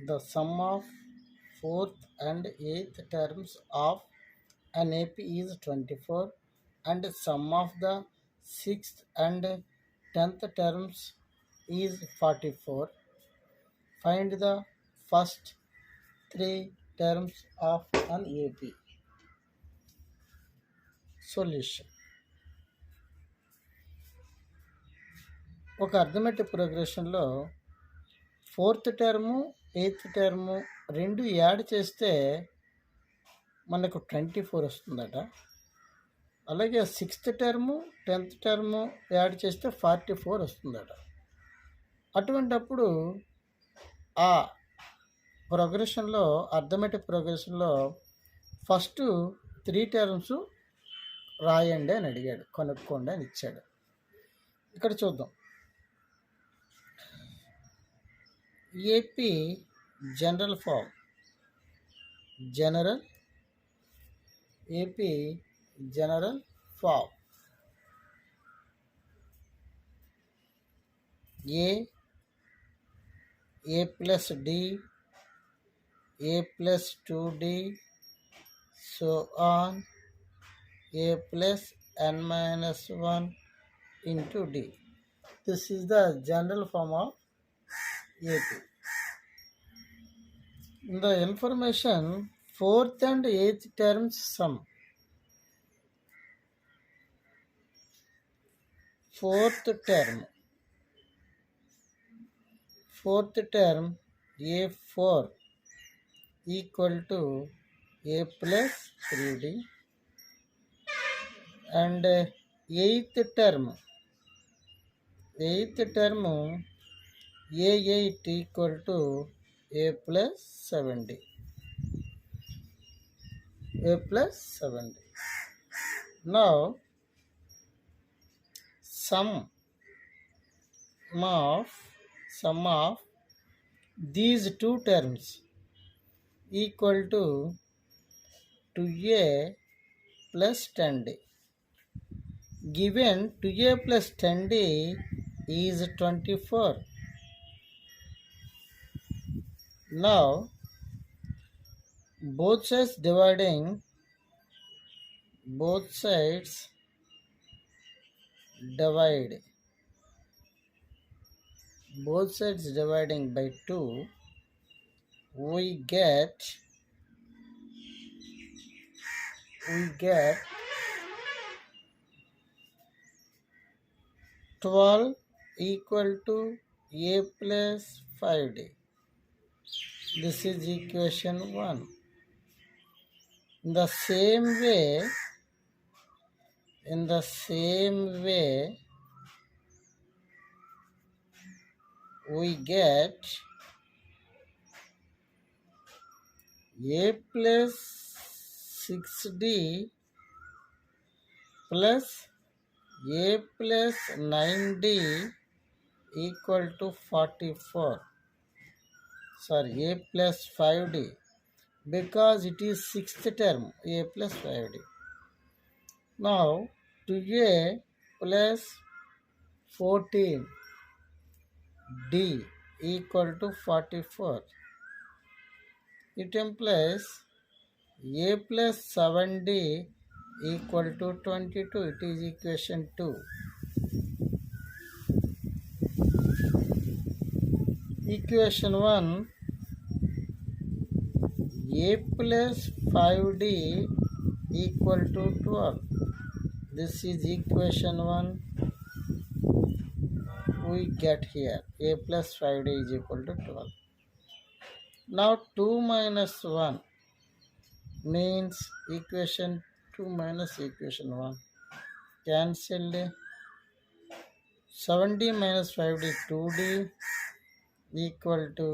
The sum of fourth and eighth terms of an AP is 24 and sum of the sixth and tenth terms is 44. Find the first three terms of an AP. Solution. ఒక arithmetic ప్రోగ్రెషన్లో fourth term eighth term రెండు add చేస్తే మనకు 24 వస్తుందట. అలాగే sixth term tenth term add చేస్తే 44 వస్తుందట. అటువంటప్పుడు ఆ ప్రోగ్రెషన్లో అర్థమెటిక్ ప్రోగ్రెషన్లో ఫస్ట్ త్రీ టర్మ్స్ రాయండి అని అడిగాడు, కనుక్కోండి అని ఇచ్చాడు. ఇక్కడ చూద్దాం. AP general form, AP general form a plus d, a plus 2d, so on a plus n minus 1 into d. This is the general form of AP. In the information, fourth and eighth terms sum. Fourth term A4 equal to a plus 3d. And eighth term A8 equal to a plus 7d. Now sum of these two terms equal to 2a plus 10d. Given 2a plus 10d is 24. Now both sides dividing by 2, we get 12 equal to a plus 5d. This is equation 1. In the same way, we get a plus 6d plus a plus 9d equal to 44. Sorry, a plus 5d, because it is sixth term, a plus 5d. Now 2a plus 14d equal to 44. It implies a plus 7d equal to 22. It is equation 2. Equation 1, a plus 5d equal to 12. This is equation 1. We get here a plus 5d is equal to 12. Now 2 minus 1 means equation 2 minus equation 1 cancelled. 7d minus 5d 2d equal to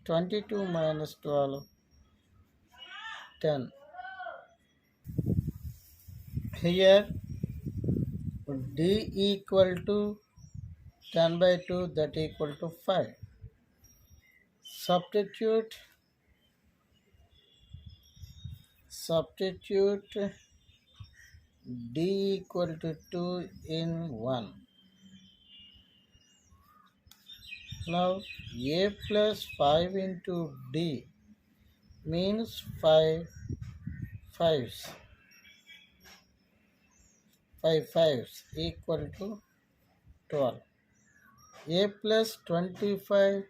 22 minus 12 10. Here d equal to 10 by 2, that equal to 5. Substitute d equal to 2 in 1. Now a plus 5 into d means 5 fives. 5 fives equal to 12. A plus 25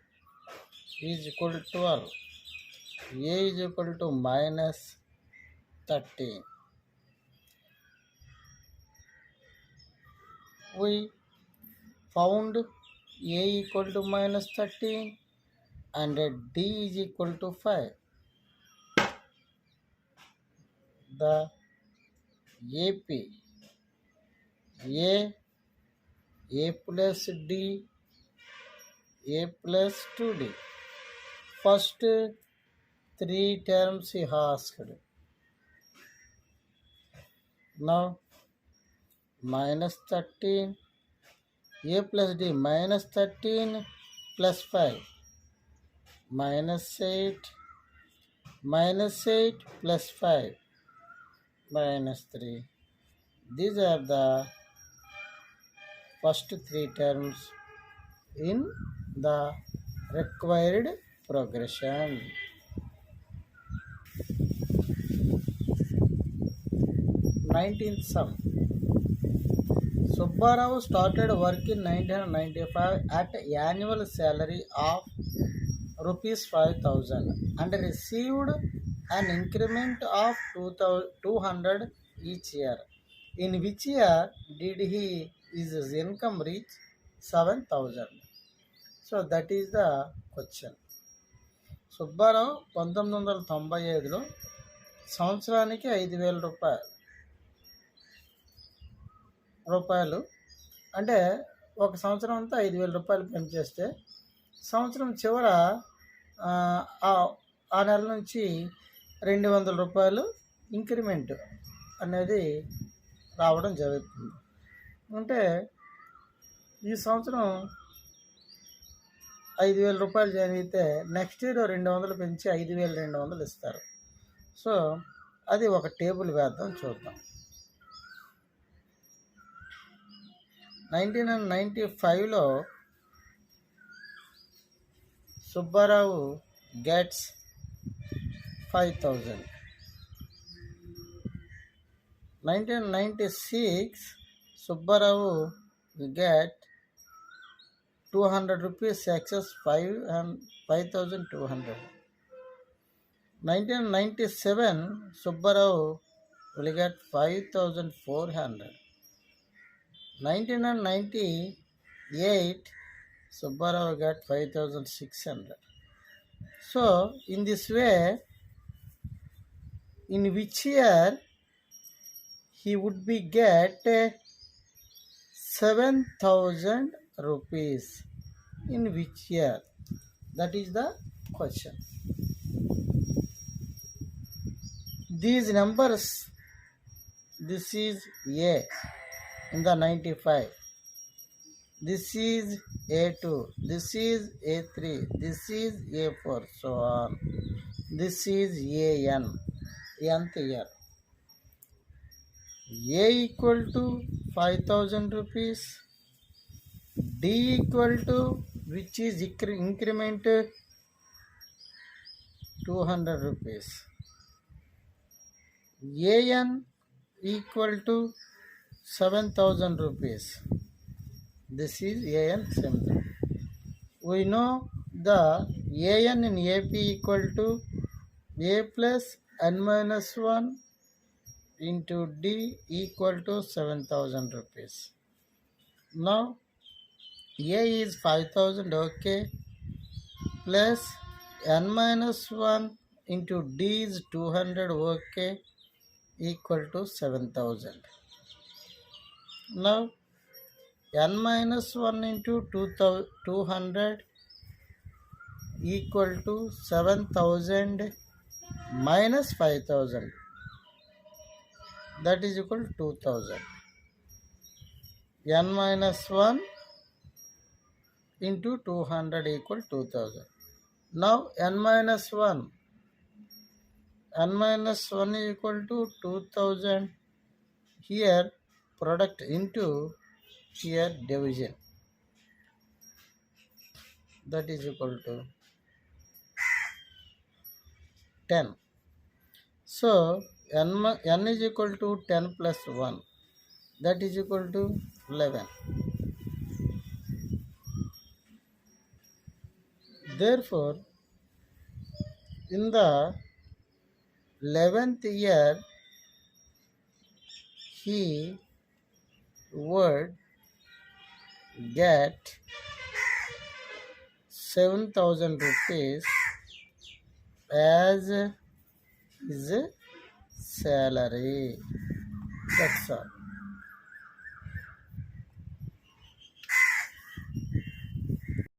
is equal to 12. A is equal to minus 13. We found A equal to minus 13 and D is equal to 5. The AP A plus D, A plus 2D. First three terms he asked. Now minus 13, A plus D minus 13 plus 5, minus 8, minus 8 plus 5, minus 3. These are the first three terms in the required progression. 19th sum. Subbarao started work in 1995 at annual salary of rupees 5,000 and received an increment of 200 each year. In which year did his income reach 7,000? So that is the question. Subbarao 1995లో సంవత్సరానికి 5,000 రూపాయలు అంటే ఒక సంవత్సరం అంతా 5,000 రూపాయలు పెంచేస్తే సంవత్సరం చివర ఆ నెల నుంచి 200 రూపాయలు ఇంక్రిమెంట్ అనేది రావడం జరుగుతుంది. అంటే ఈ సంవత్సరం 5,000 రూపాయలు జరిగితే నెక్స్ట్ ఇయర్ 200 పెంచి 5,200 ఇస్తారు. సో అది ఒక టేబుల్ వేద్దాం, చూద్దాం. 1995లో Subbarao gets 5,000. 1996 Subbarao get 200 rupees excess 5,200. 1997 Subbarao will get 5,400. 1998 Subbarao got 5,600. So in this way, in which year he would be get 7,000 rupees? In which year? That is the question. These numbers, this is A in the 95, this is A2, this is A3, this is A4, so on. This is AN, nth year. A equal to 5,000 rupees, D equal to which is increment 200 rupees, AN equal to 7,000 rupees. This is AN symbol. We know the AN in AP equal to A plus N minus 1 into D equal to 7,000 rupees. Now A is 5,000, okay, plus N minus 1 into D is 200, okay, equal to 7,000. Now N minus 1 into 200 equal to 7,000 minus 5,000, that is equal to 2,000. N minus 1 into 200 equal 2,000. Now N minus 1 is equal to 2,000. Here product into here division. that is equal to 10. So n is equal to 10 plus 1, that is equal to 11. Therefore, in the 11th year, he would get 7,000 rupees as his salary. That's all.